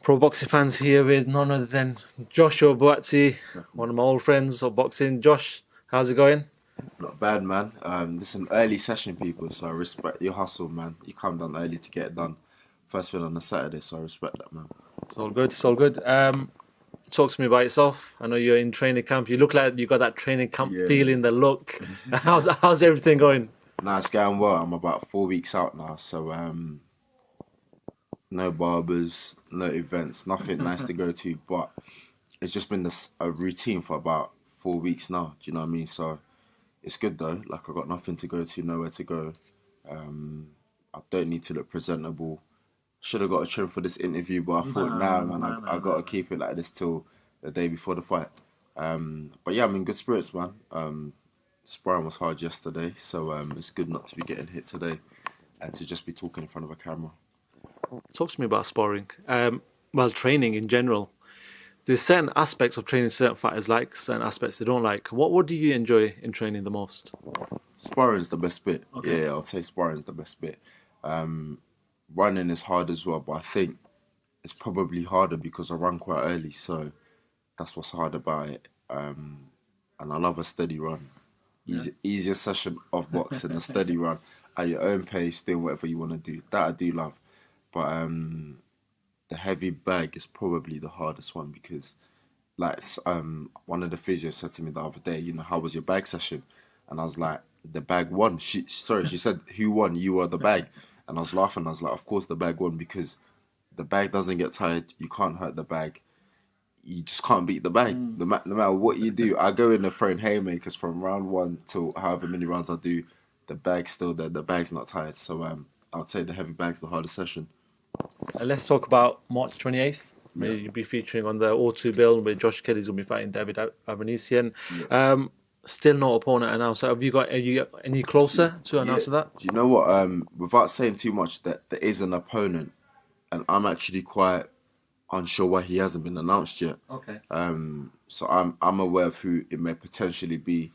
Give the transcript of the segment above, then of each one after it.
Pro boxing fans here with none other than Joshua Buatsi, one of my old friends of boxing. Josh, how's it going? Not bad, man. This is an early session, people, so I respect your hustle, man. You come down early to get it done. First thing on a Saturday, so I respect that, man. It's all good. It's all good. Talk to me about yourself. I know you're in training camp. You look like you got that training camp feeling, the look. How's everything going? Nah, it's going well. I'm about 4 weeks out now, so no barbers, no events, nothing nice to go to. But it's just been a routine for about 4 weeks now. Do you know what I mean? So it's good though. Like I got nothing to go to, nowhere to go. I don't need to look presentable. Should have got a trim for this interview, but I thought, I got to keep it like this till the day before the fight. But yeah, I'm in good spirits, man. Sparring was hard yesterday, so it's good not to be getting hit today and to just be talking in front of a camera. Talk to me about sparring. Well, training in general. There's certain aspects of training certain fighters like, certain aspects they don't like. What do you enjoy in training the most? Sparring's the best bit. Okay. Yeah, I'll say sparring's the best bit. Running is hard as well, but I think it's probably harder because I run quite early, so that's what's hard about it. And I love a steady run. Easier session of boxing, a steady run at your own pace, doing whatever you want to do. That I do love. But the heavy bag is probably the hardest one because, like, one of the physios said to me the other day, how was your bag session? And I was like, the bag won. She said, who won? You or the bag? And I was laughing. I was like, of course the bag won because the bag doesn't get tired. You can't hurt the bag. You just can't beat the bag. No matter what you do. I go in there throwing haymakers from round one till however many rounds I do. The bag's still there. The bag's not tired. So I would say the heavy bag's the hardest session. Let's talk about March 28th. You'll be featuring on the O2 bill where Josh Kelly's going to be fighting David Avanesian. Yeah. Still no opponent announced. Are you any closer to announcing that? Do you know what? Without saying too much, that there is an opponent, and I'm actually quite unsure why he hasn't been announced yet. Okay. So I'm aware of who it may potentially be.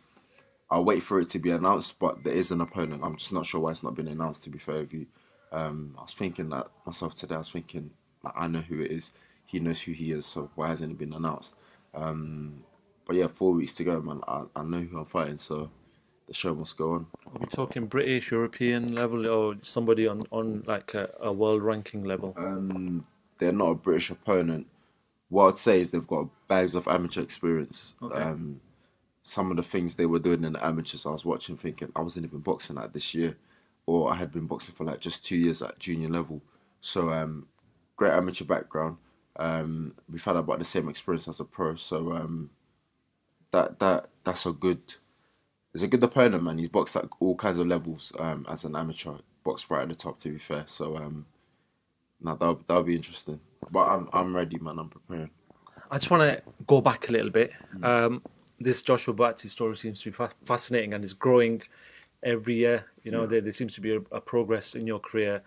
I'll wait for it to be announced, but there is an opponent. I'm just not sure why it's not been announced. To be fair with you, I was thinking that myself today. I was thinking, like, I know who it is. He knows who he is. So why hasn't it been announced? But yeah, 4 weeks to go, man. I know who I'm fighting, so the show must go on. Are we talking British, European level, or somebody on like a world ranking level? They're not a British opponent. What I'd say is they've got bags of amateur experience. Okay. Some of the things they were doing in the amateurs, I was watching thinking, I wasn't even boxing like this year. Or I had been boxing for like just 2 years at junior level. So great amateur background. We've had about the same experience as a pro. So that's a good... He's a good opponent, man. He's boxed at all kinds of levels as an amateur. Boxed right at the top, to be fair. So that'll be interesting. But I'm ready, man. I'm preparing. I just want to go back a little bit. This Joshua Buatsi story seems to be fascinating and is growing every year. There seems to be a progress in your career,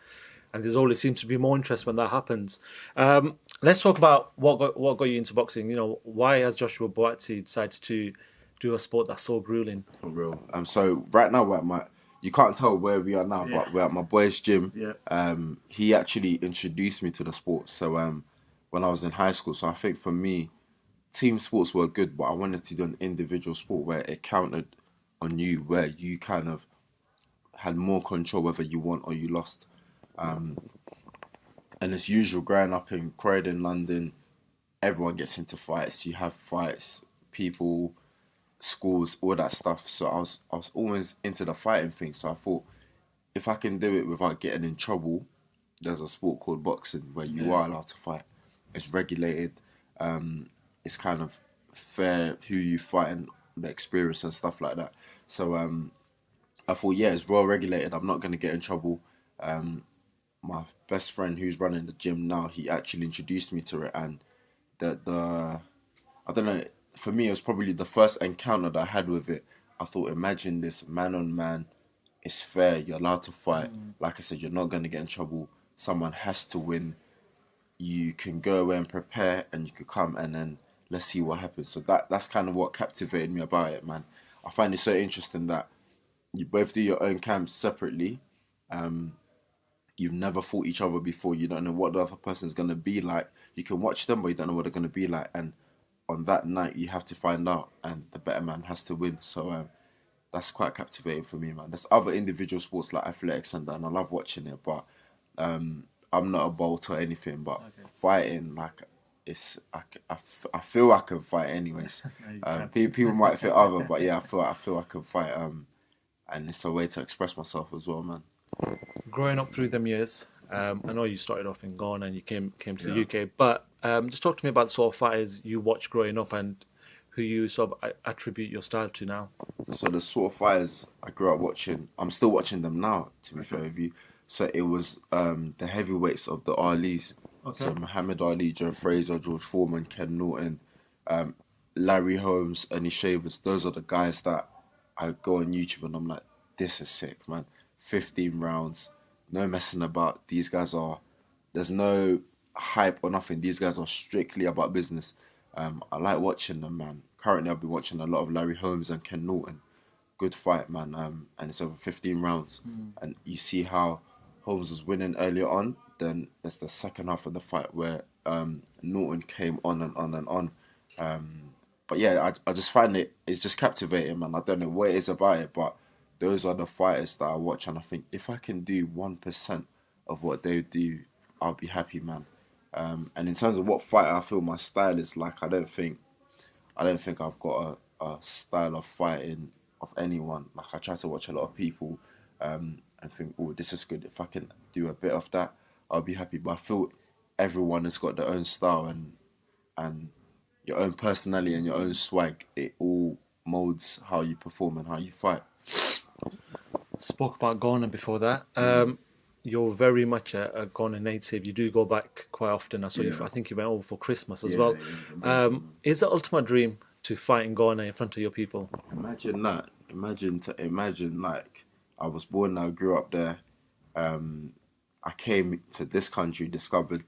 and there's always seems to be more interest when that happens. Let's talk about what got you into boxing. Why has Joshua Buatsi decided to do a sport that's so grueling? For real. So right now we're at you can't tell where we are now, but we're at my boy's gym. Yeah. He actually introduced me to the sport. So when I was in high school, so I think for me, team sports were good, but I wanted to do an individual sport where it counted on you, where you kind of had more control whether you won or you lost. And as usual, growing up in Croydon, London, everyone gets into fights. You have fights, people, schools, all that stuff. So I was always into the fighting thing. So I thought, if I can do it without getting in trouble, there's a sport called boxing where you are allowed to fight. It's regulated. It's kind of fair who you fight and the experience and stuff like that. So I thought, it's well regulated. I'm not going to get in trouble. My best friend who's running the gym now, he actually introduced me to it, and the I don't know, for me it was probably the first encounter that I had with it. I thought, imagine this, man on man, it's fair, you're allowed to fight. Like I said, you're not going to get in trouble. Someone has to win. You can go away and prepare, and you could come, and then let's see what happens. So that's kind of what captivated me about it, man. I find it so interesting that you both do your own camps separately, you've never fought each other before. You don't know what the other person's gonna be like. You can watch them, but you don't know what they're gonna be like. And on that night, you have to find out, and the better man has to win. So that's quite captivating for me, man. There's other individual sports like athletics and that, and I love watching it, but I'm not a bolt or anything. But fighting, like, I feel I can fight anyways. People might feel other, but yeah, I feel I can fight. And it's a way to express myself as well, man. Growing up through them years, I know you started off in Ghana and you came to the UK, but just talk to me about the sort of fighters you watched growing up and who you sort of attribute your style to now. So the sort of fighters I grew up watching, I'm still watching them now, to be fair with you. So it was the heavyweights of the Alis. Okay. So Muhammad Ali, Joe Frazier, George Foreman, Ken Norton, Larry Holmes, Ernie Shavers. Those are the guys that I go on YouTube and I'm like, this is sick, man. 15 rounds, no messing about. These guys there's no hype or nothing. These guys are strictly about business. I like watching them, man. Currently, I've been watching a lot of Larry Holmes and Ken Norton. Good fight, man. And it's over 15 rounds. And you see how Holmes was winning earlier on. Then it's the second half of the fight where Norton came on and on and on. But yeah, I just find it's just captivating, man. I don't know what it is about it, but those are the fighters that I watch, and I think if I can do 1% of what they do, I'll be happy, man. And in terms of what fighter I feel my style is like, I don't think I've got a style of fighting of anyone. Like, I try to watch a lot of people and think, oh, this is good. If I can do a bit of that, I'll be happy. But I feel everyone has got their own style and your own personality and your own swag. It all molds how you perform and how you fight. Spoke about Ghana before that. You're very much a Ghana native. You do go back quite often. I saw you. I think you went over for Christmas as well. Is the ultimate dream to fight in Ghana in front of your people? Imagine that. Imagine like I was born there, grew up there. I came to this country, discovered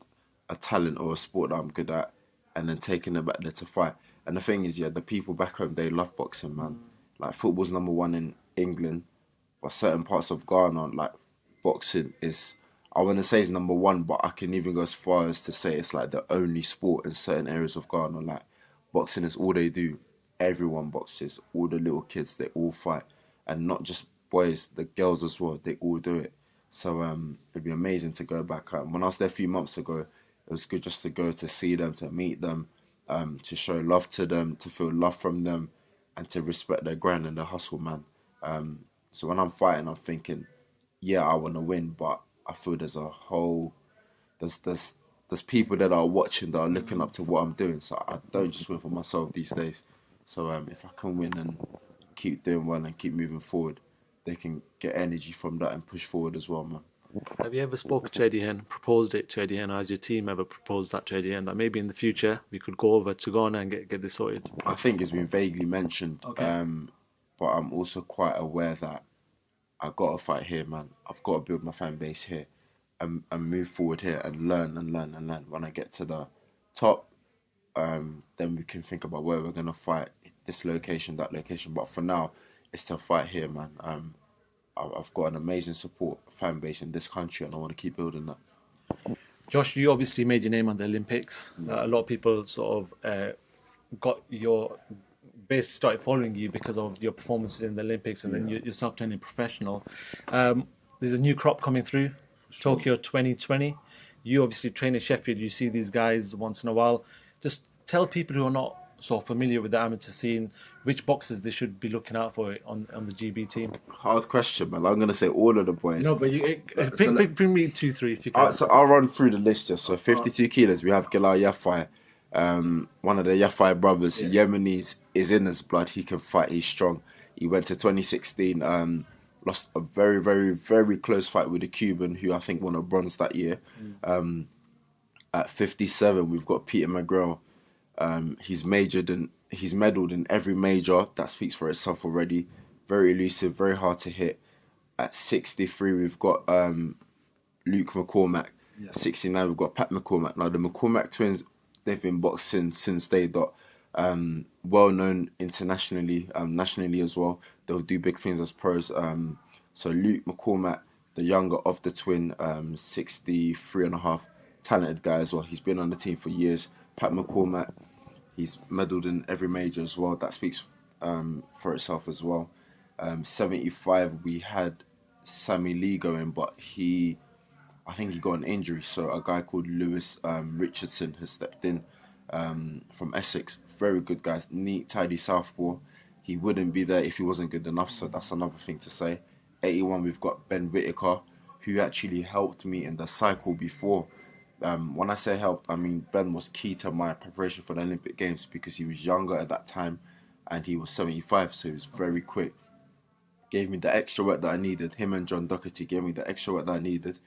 a talent or a sport that I'm good at, and then taking it back there to fight. And the thing is, the people back home, they love boxing, man. Like, football's number one in England, but certain parts of Ghana, like, boxing is, I want to say it's number one, but I can even go as far as to say it's like the only sport in certain areas of Ghana. Like, boxing is all they do. Everyone boxes. All the little kids, they all fight. And not just boys, the girls as well, they all do it. So it'd be amazing to go back. When I was there a few months ago, it was good just to go to see them, to meet them, to show love to them, to feel love from them, and to respect their grind and their hustle, man. So when I'm fighting, I'm thinking, yeah, I want to win, but I feel there's people that are watching, that are looking up to what I'm doing. So I don't just win for myself these days. So if I can win and keep doing well and keep moving forward, they can get energy from that and push forward as well, man. Have you ever spoken to Eddie Hearn, proposed it to Eddie Hearn, or has your team ever proposed that to Eddie Hearn, that maybe in the future we could go over to Ghana and get this sorted? I think it's been vaguely mentioned, but I'm also quite aware that I got to fight here, man. I've got to build my fan base here and move forward here and learn and learn and learn. When I get to the top, then we can think about where we're going to fight, this location, that location. But for now, it's to fight here, man. I've got an amazing support fan base in this country, and I want to keep building that. Josh, you obviously made your name on the Olympics. A lot of people sort of basically started following you because of your performances in the Olympics, and then yourself turning professional. There's a new crop coming through, sure. Tokyo 2020. You obviously train in Sheffield. You see these guys once in a while. Just tell people who are not so familiar with the amateur scene which boxers they should be looking out for on the GB team. Hard question, man. I'm going to say all of the boys. No, but bring me 2-3 if you can. So I'll run through the list just. So 52 kilos, we have Gilal Yafai, one of the Yafai brothers. Yemenis is in his blood. He can fight. He's strong. He went to 2016, lost a very, very, very close fight with a Cuban who I think won a bronze that year. At 57, we've got Peter McGraw. He's medalled in every major. That speaks for itself already. Very elusive, very hard to hit. At 63, we've got Luke McCormack. 69, we've got Pat McCormack. Now, the McCormack twins, they've been boxing since they got well known internationally, nationally as well. They'll do big things as pros. So Luke McCormack, the younger of the twin, 63 and a half, talented guy as well. He's been on the team for years. Pat McCormack, he's medalled in every major as well. That speaks for itself as well. 75, we had Sammy Lee going, but I think he got an injury. So a guy called Lewis Richardson has stepped in from Essex. Very good guy, neat, tidy southpaw. He wouldn't be there if he wasn't good enough, so that's another thing to say. 81, we've got Ben Whittaker, who actually helped me in the cycle before. When I say helped, I mean Ben was key to my preparation for the Olympic Games because he was younger at that time and he was 75, so he was very quick. Gave me the extra work that I needed. Him and John Doherty gave me the extra work that I needed.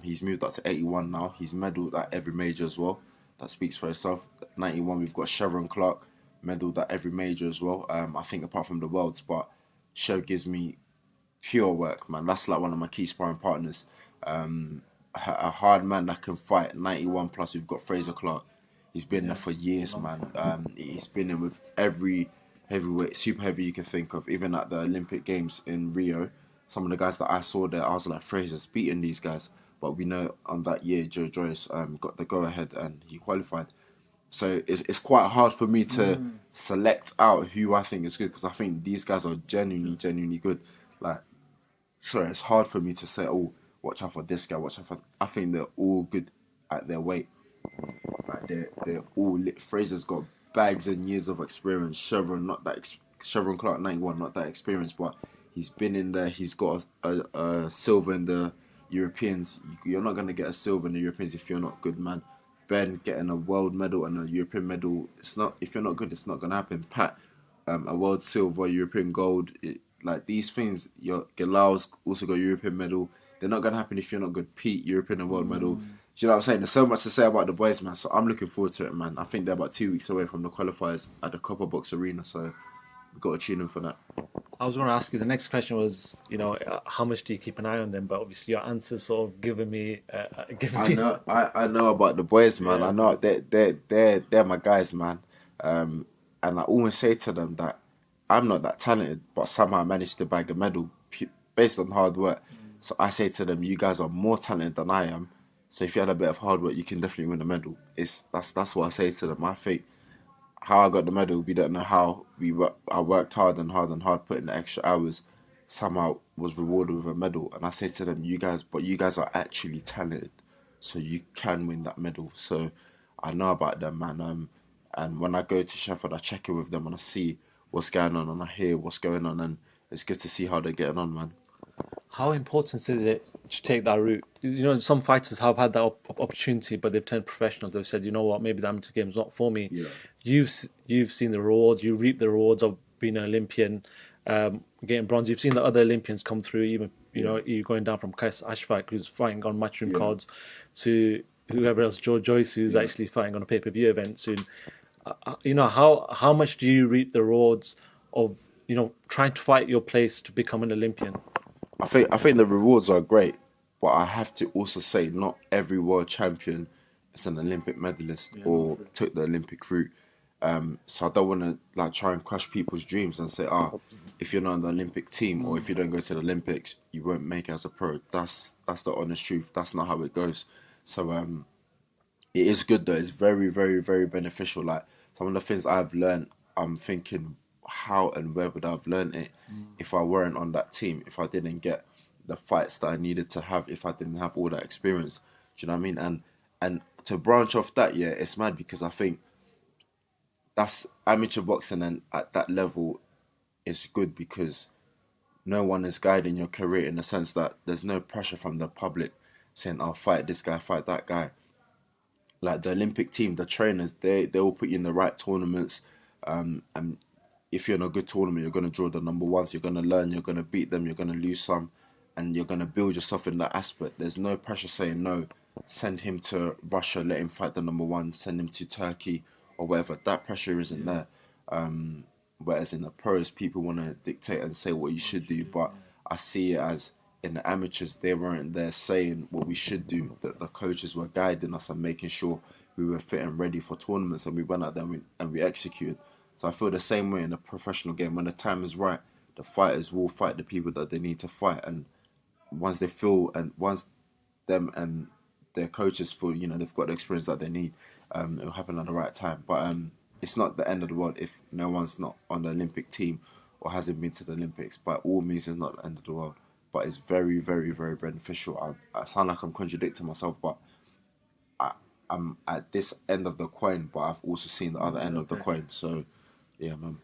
He's moved up to 81 now. He's medalled at every major as well. That speaks for itself. 91, we've got Sharon Clark, medalled at every major as well. I think apart from the Worlds, but Chev gives me pure work, man. That's like one of my key sparring partners. A hard man that can fight. 91 plus, we've got Fraser Clark. He's been there for years, man. He's been in with every heavyweight, super heavy you can think of. Even at the Olympic Games in Rio, some of the guys that I saw there, I was like, Fraser's beating these guys. But we know on that year, Joe Joyce got the go-ahead and he qualified. So it's quite hard for me to select out who I think is good because I think these guys are genuinely good. Like, sorry, it's hard for me to say, oh, watch out for this guy, watch out for... I think they're all good at their weight. Like, they're all lit. Fraser's got bags and years of experience. Chevron Clark, 91, not that experienced, but he's been in there. He's got a silver in the Europeans. You're not going to get a silver in the Europeans if you're not good, man. Ben getting a world medal and a European medal, it's not, if you're not good, it's not going to happen. Pat, a world silver, European gold, like these things, your Galal's also got a European medal. They're not going to happen if you're not good. Pete, European and world medal. Do you know what I'm saying? There's so much to say about the boys, man. So I'm looking forward to it, man. I think they're about 2 weeks away from the qualifiers at the Copper Box Arena. So we've got to tune in for that. I was going to ask you, the next question was, how much do you keep an eye on them? But obviously your answer's sort of giving me... I know about the boys, man. Yeah. I know they're my guys, man. And I always say to them that I'm not that talented, but somehow I managed to bag a medal based on hard work. So I say to them, you guys are more talented than I am. So if you had a bit of hard work, you can definitely win a medal. That's what I say to them. I think how I got the medal, we don't know how. I worked hard, put in the extra hours, somehow was rewarded with a medal. And I say to them, you guys are actually talented, so you can win that medal. So I know about them, man. And when I go to Sheffield, I check in with them and I see what's going on and I hear what's going on, and it's good to see how they're getting on, man. How important is it to take that route? Some fighters have had that opportunity, but they've turned professional. They've said, you know what, maybe the amateur game's not for me. Yeah. You've seen the rewards. You reap the rewards of being an Olympian, getting bronze. You've seen the other Olympians come through. Even you're going down from Kais Ashfaq, who's fighting on matchroom cards, to whoever else, George Joyce, who's actually fighting on a pay-per-view event soon. How much do you reap the rewards of trying to fight your place to become an Olympian? I think the rewards are great, but I have to also say not every world champion is an Olympic medalist or took the Olympic route. So I don't want to try and crush people's dreams and say, if you're not on the Olympic team or if you don't go to the Olympics, you won't make it as a pro. That's the honest truth. That's not how it goes. So it is good though. It's very, very, very beneficial. Like some of the things I've learned, I'm thinking, how and where would I have learned it if I weren't on that team, if I didn't get the fights that I needed to have, if I didn't have all that experience. Do you know what I mean? And to branch off that, it's mad because I think that's amateur boxing, and at that level it's good because no one is guiding your career in the sense that there's no pressure from the public saying, I'll fight this guy, fight that guy. Like the Olympic team, the trainers, they will put you in the right tournaments, and if you're in a good tournament, you're going to draw the number ones, you're going to learn, you're going to beat them, you're going to lose some, and you're going to build yourself in that aspect. There's no pressure saying, no, send him to Russia, let him fight the number one, send him to Turkey or whatever. That pressure isn't there. Whereas in the pros, people want to dictate and say what you should do, but I see it as in the amateurs, they weren't there saying what we should do. The coaches were guiding us and making sure we were fit and ready for tournaments, and we went out there and we executed. So I feel the same way in the professional game. When the time is right, the fighters will fight the people that they need to fight. And once they feel and once them and their coaches feel, they've got the experience that they need, it'll happen at the right time. But it's not the end of the world if no one's not on the Olympic team or hasn't been to the Olympics. By all means, it's not the end of the world. But it's very, very, very beneficial. I sound like I'm contradicting myself, but I'm at this end of the coin, but I've also seen the other end of the coin. So, yeah, man.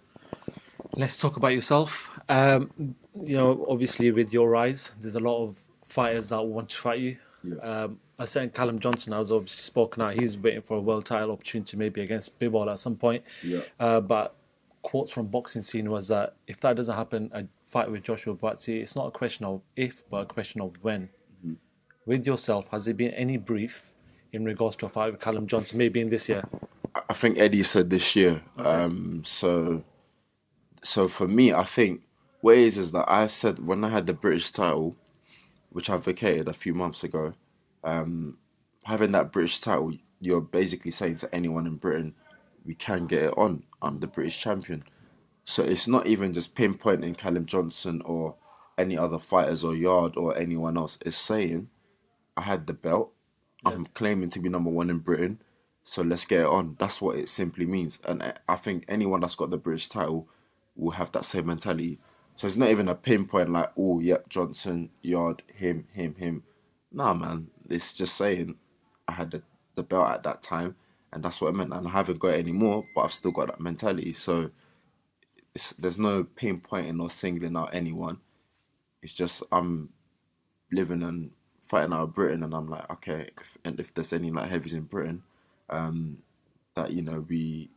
Let's talk about yourself. Obviously with your rise, there's a lot of fighters that want to fight you. Yeah. I said Callum Johnson, I was obviously spoken out. He's waiting for a world title opportunity, maybe against Bivol at some point. Yeah. But quotes from boxing scene was that if that doesn't happen, a fight with Joshua Buatsi, it's not a question of if, but a question of when. Mm-hmm. With yourself, has there been any brief in regards to a fight with Callum Johnson, maybe in this year? I think Eddie said this year. Okay. So for me, I think what it is that I've said when I had the British title, which I vacated a few months ago, having that British title, you're basically saying to anyone in Britain, we can get it on. I'm the British champion. So it's not even just pinpointing Callum Johnson or any other fighters or Yarde or anyone else. It's saying, I had the belt. Yeah. I'm claiming to be number one in Britain. So let's get it on. That's what it simply means. And I think anyone that's got the British title will have that same mentality. So it's not even a pinpoint like, oh, yep, Johnson, Yarde, him. Nah, man. It's just saying I had the belt at that time, and that's what it meant. And I haven't got it anymore, but I've still got that mentality. So there's no pinpointing or singling out anyone. It's just I'm living and fighting out of Britain, and I'm like, okay, if there's any like heavies in Britain, that the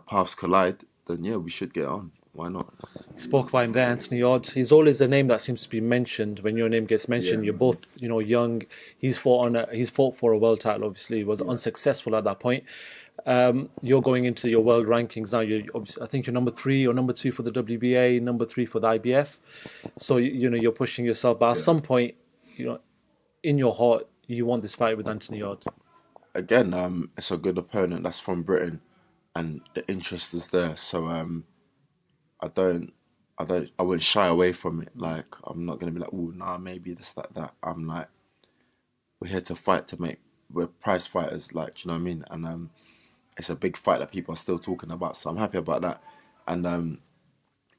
paths collide, then yeah, we should get on. Why not? You spoke about him there, Anthony Yarde. He's always a name that seems to be mentioned when your name gets mentioned. Yeah. You're both, young. He's fought for a world title. Obviously, he was unsuccessful at that point. You're going into your world rankings now. I think you're number 3 or number 2 for the WBA, number 3 for the IBF. So you're pushing yourself. But at some point, in your heart, you want this fight with Anthony Yarde. Again, it's a good opponent that's from Britain, and the interest is there. So I wouldn't shy away from it. Like, I'm not gonna be like, oh, nah, maybe this, that. I'm like, we're here to fight we're prize fighters, like, do you know what I mean? And it's a big fight that people are still talking about, so I'm happy about that. And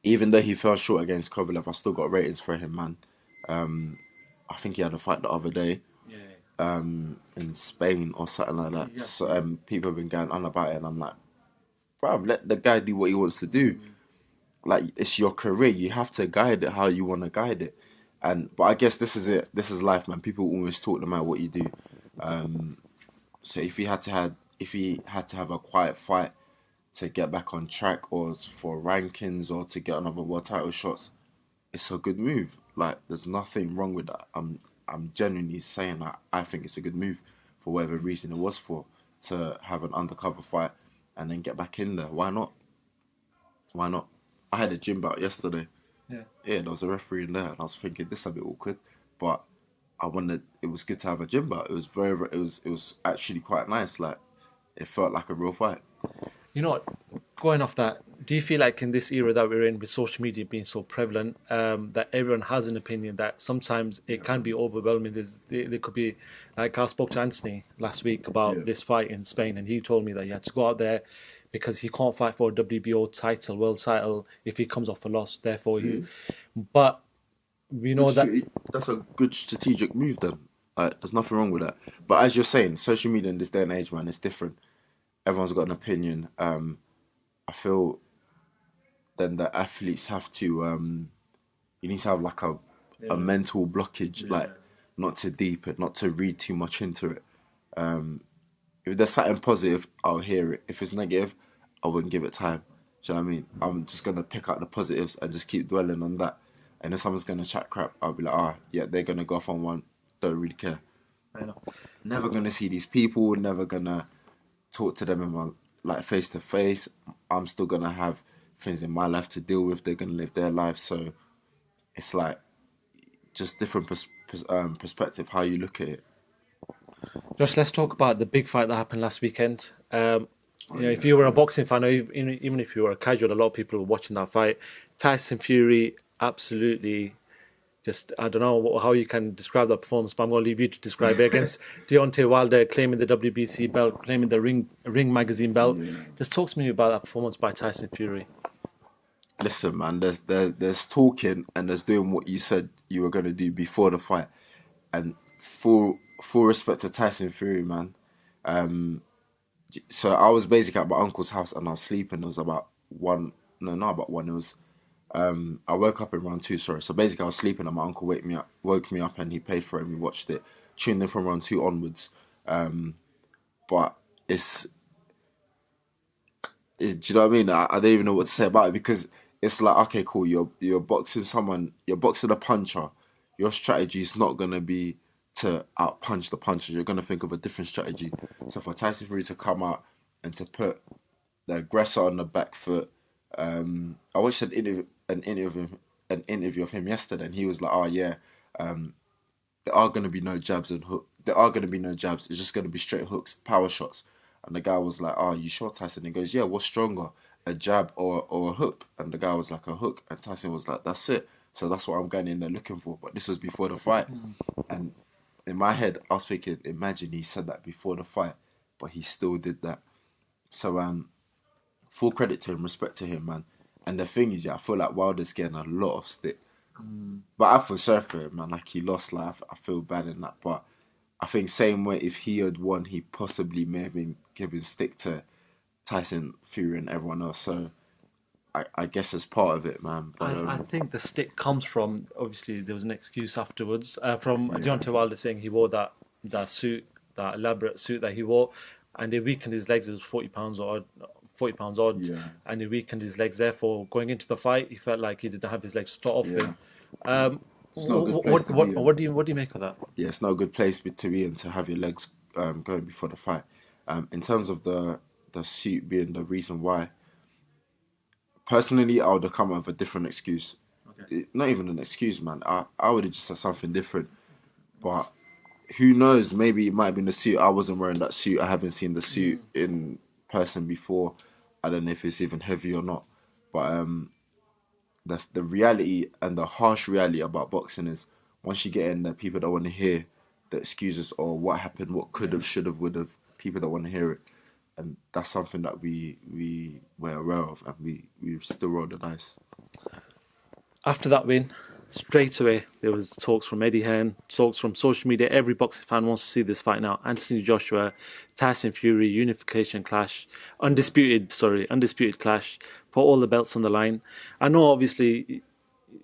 even though he fell short against Kovalev, I still got ratings for him, man. I think he had a fight the other day. In Spain or something like that. Yeah. So people have been going on about it, and I'm like, bruv, let the guy do what he wants to do. Like, it's your career. You have to guide it how you want to guide it. But I guess this is it. This is life, man. People always talk no matter what you do. So if he had to have a quiet fight to get back on track, or for rankings, or to get another world title shots, it's a good move. Like, there's nothing wrong with that. I'm genuinely saying that I think it's a good move for whatever reason it was for, to have an undercover fight and then get back in there. Why not? I had a gym bout yesterday. Yeah, there was a referee in there, and I was thinking, this is a bit awkward, but it was good to have a gym bout. It was it was actually quite nice. Like, it felt like a real fight. You know what? Going off that, do you feel like in this era that we're in, with social media being so prevalent, that everyone has an opinion, that sometimes it can be overwhelming? There could be, like, I spoke to Anthony last week about this fight in Spain, and he told me that he had to go out there because he can't fight for a WBO title, world title, if he comes off a loss. Therefore, but we know that's a good strategic move then. There's nothing wrong with that. But as you're saying, social media in this day and age, man, it's different. Everyone's got an opinion. I feel then the athletes have to, you need to have like a mental blockage, like, not to deep it, not to read too much into it. If there's something positive, I'll hear it. If it's negative, I wouldn't give it time. Do you know what I mean? I'm just going to pick out the positives and just keep dwelling on that. And if someone's going to chat crap, I'll be like, they're going to go off on one. Don't really care. I know. Never going to see these people, never going to talk to them in my, like, face to face. I'm still going to have things in my life to deal with. They're going to live their life. So it's like just different perspective, how you look at it. Josh, let's talk about the big fight that happened last weekend. If you were a boxing fan, or even if you were a casual, a lot of people were watching that fight. Tyson Fury absolutely just, I don't know how you can describe that performance, but I'm going to leave you to describe it against Deontay Wilder, claiming the WBC belt, claiming the Ring Magazine belt. Just talk to me about that performance by Tyson Fury. Listen, man, there's talking and there's doing what you said you were going to do before the fight. And full respect to Tyson Fury, man. So I was basically at my uncle's house and I was sleeping. It was about one. No, not about one. It was. I woke up in round 2. Sorry. So basically, I was sleeping and my uncle woke me up, and he paid for it. And we watched it, tuned in from round 2 onwards. But it's. Do you know what I mean? I don't even know what to say about it, because it's like, okay, cool. You're boxing someone. You're boxing a puncher. Your strategy is not gonna be to out punch the punchers. You're gonna think of a different strategy. So for Tyson Fury to come out and to put the aggressor on the back foot, I watched an interview of him yesterday, and he was like, "Oh yeah, there are gonna be no jabs and hook. There are gonna be no jabs. It's just gonna be straight hooks, power shots." And the guy was like, "Oh, you sure, Tyson?" He goes, "Yeah. What's stronger, a jab or a hook?" And the guy was like, "A hook." And Tyson was like, "That's it. So that's what I'm going in there looking for." But this was before the fight. And in my head, I was thinking, imagine he said that before the fight, but he still did that. So full credit to him, respect to him, man. And the thing is, I feel like Wilder's getting a lot of stick. But I feel sorry for him, man. Like, he lost life. I feel bad in that. But I think same way, if he had won, he possibly may have been giving stick to Tyson Fury and everyone else. So I guess it's part of it, man. But I think the stick comes from, obviously, there was an excuse afterwards from Deontay Wilder saying he wore that suit, that elaborate suit that he wore, and it weakened his legs. It was 40 pounds odd, and it weakened his legs. Therefore, going into the fight, he felt like he didn't have his legs to start off with. It's not a good place to be in. What do you make of that? Yeah, it's not a good place to be in, to have your legs going before the fight. In terms of the suit being the reason why, personally, I would have come up with a different excuse. Okay. Not even an excuse, man. I would have just said something different. But who knows? Maybe it might have been the suit. I wasn't wearing that suit. I haven't seen the suit in person before. I don't know if it's even heavy or not. But the reality and the harsh reality about boxing is, once you get in there, people don't want to hear the excuses or what happened, what could have, should have, would have. People don't want to hear it. And that's something that we were aware of, and we still rolled the dice. After that win, straight away, there was talks from Eddie Hearn, talks from social media. Every boxing fan wants to see this fight now. Anthony Joshua, Tyson Fury, unification clash, undisputed clash, put all the belts on the line. I know, obviously,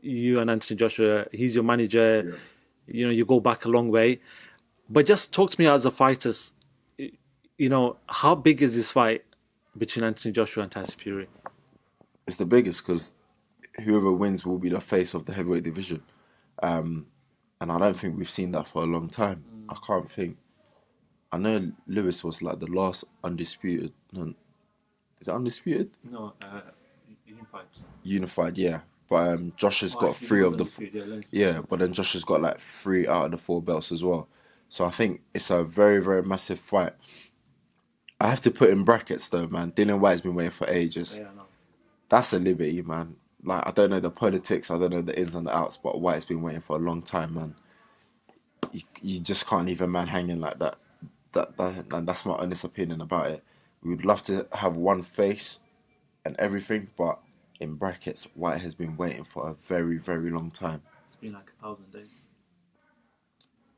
you and Anthony Joshua, he's your manager. Yeah. You know, you go back a long way. But just talk to me as a fighter. You know, how big is this fight between Anthony Joshua and Tyson Fury? It's the biggest, because whoever wins will be the face of the heavyweight division. And I don't think we've seen that for a long time. I can't think. I know Lewis was like the last undisputed. No, is it undisputed? No, unified. Unified, yeah. But Josh has got 3 of the... Yeah, but then Josh has got like 3 out of the 4 belts as well. So I think it's a very, very massive fight. I have to put in brackets though, man. Dillian Whyte's been waiting for ages. Yeah, I know. That's a liberty, man. Like, I don't know the politics, I don't know the ins and the outs, but Whyte's been waiting for a long time, man. You just can't leave a man hanging like that. And that's my honest opinion about it. We would love to have one face and everything, but in brackets, Whyte has been waiting for a very, very long time. It's been like 1,000 days.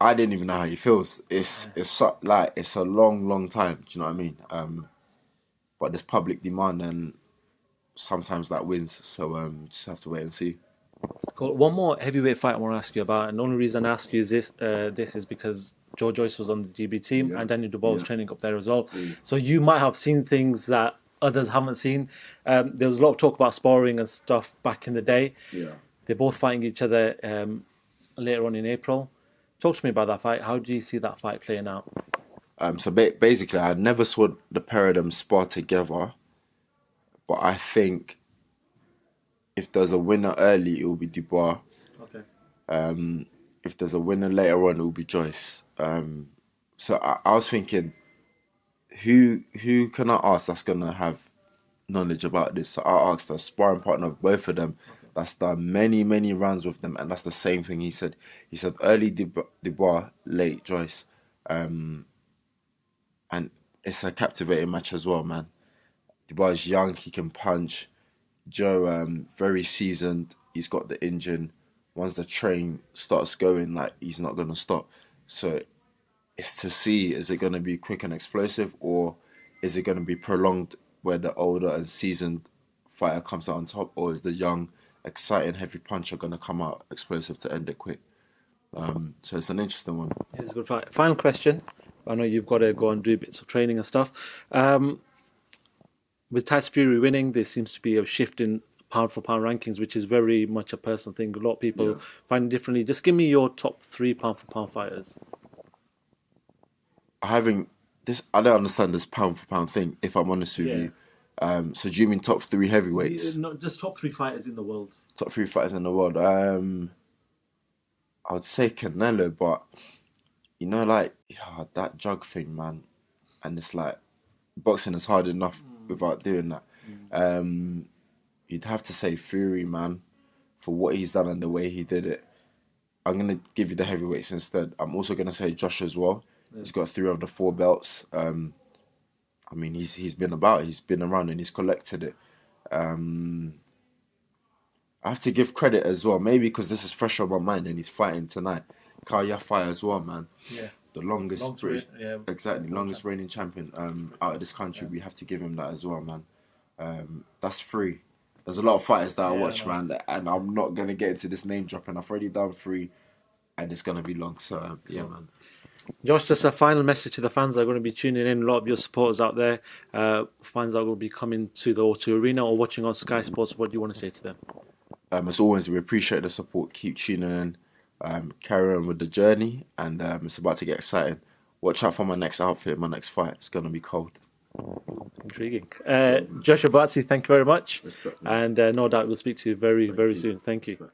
I didn't even know how he feels. It's a long time. Do you know what I mean? But there's public demand, and sometimes that wins. So just have to wait and see. Cool. One more heavyweight fight I want to ask you about, and the only reason I ask you is this is because Joe Joyce was on the GB team, and Daniel Dubois was training up there as well. Yeah. So you might have seen things that others haven't seen. There was a lot of talk about sparring and stuff back in the day. Yeah. They're both fighting each other later on in April. Talk to me about that fight. How do you see that fight playing out? So basically, I never saw the pair of them spar together, but I think if there's a winner early, it will be Dubois. Okay. If there's a winner later on, it will be Joyce. So I was thinking, who can I ask that's gonna have knowledge about this? So I asked a sparring partner of both of them that's done many, many rounds with them, and that's the same thing he said. He said early Dubois, late Joyce. And it's a captivating match as well, man. Dubois is young, he can punch. Joe, very seasoned. He's got the engine. Once the train starts going, like, he's not going to stop. So it's to see, is it going to be quick and explosive, or is it going to be prolonged where the older and seasoned fighter comes out on top, or is the young, exciting, heavy puncher going to come out explosive to end it quick? So it's an interesting one. It's a good fight. Final question. I know you've got to go and do bits of training and stuff. With Tyson Fury winning, there seems to be a shift in pound for pound rankings, which is very much a personal thing. A lot of people find it differently. Just give me your top 3 pound for pound fighters. I don't understand this pound for pound thing, if I'm honest with you. So do you mean top 3 heavyweights? No, just top 3 fighters in the world. Top 3 fighters in the world. I would say Canelo, but that jug thing, man. And it's like, boxing is hard enough without doing that. You'd have to say Fury, man, for what he's done and the way he did it. I'm going to give you the heavyweights instead. I'm also going to say Josh as well. Yeah. He's got 3 of the 4 belts. I mean, he's been around and he's collected it. I have to give credit as well, maybe because this is fresh on my mind and he's fighting tonight. Kyle Yafai as well, man. Yeah. The longest reigning champion out of this country. We have to give him that as well, man. That's 3. There's a lot of fighters that I watch, man, and I'm not going to get into this name dropping. I've already done 3, and it's going to be long. So, man. Josh, just a final message to the fans that are going to be tuning in. A lot of your supporters out there, fans that will be coming to the O2 Arena or watching on Sky Sports. What do you want to say to them? As always, we appreciate the support. Keep tuning in. Carry on with the journey, and it's about to get exciting. Watch out for my next outfit, my next fight. It's going to be cold. Intriguing. Joshua Buatsi, thank you very much. And no doubt we'll speak to you very, very soon. Thank you.